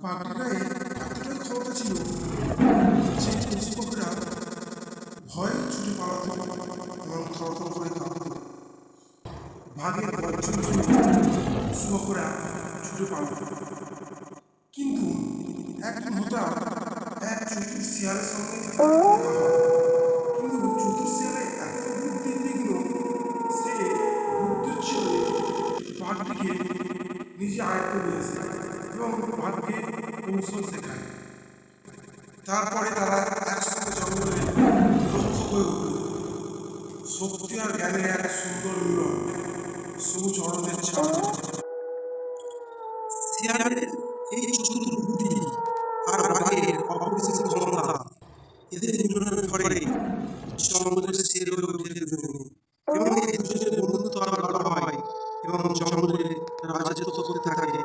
বাঘের গায়ে এতটাই ক্ষমতা ছিল যে পশুপাখিরা ভয়ে ছুটে পালাতো এবং থরথর করে কাঁপত। বাঘের গর্জন শুনে পশুপাখিরা ছুটে পালাত। কিন্তু এক হঠাৎ এক চতুর শিয়ালের সঙ্গে তাদের দেখা হয়। কিন্তু চতুর শিয়ালে এত বুদ্ধি তীক্ষ্ণ, সে বুদ্ধির ছলে বাঘটিকে নিজে আয়ত্ত নিয়ে আসে এবং বাঘকে কৌশল শেখায়। তারপরে তারা একসাথে জঙ্গলে রক্ষ হয়ে উঠল। শক্তি আর জ্ঞানের এক সুন্দর মিলন, সবুজ অরণ্যের ছাড়ে। শিয়ালের এই চতুর বুদ্ধি আর বাঘের অপরিচিত ক্ষমতা, এদের মিলনের ফলে জঙ্গলের ছেড়ে হয়ে ওঠে দুজনে এবং এই দুজনের বন্ধুত্ব আরো গাঢ় হয় এবং জঙ্গলে রাজত্ব করতে থাকে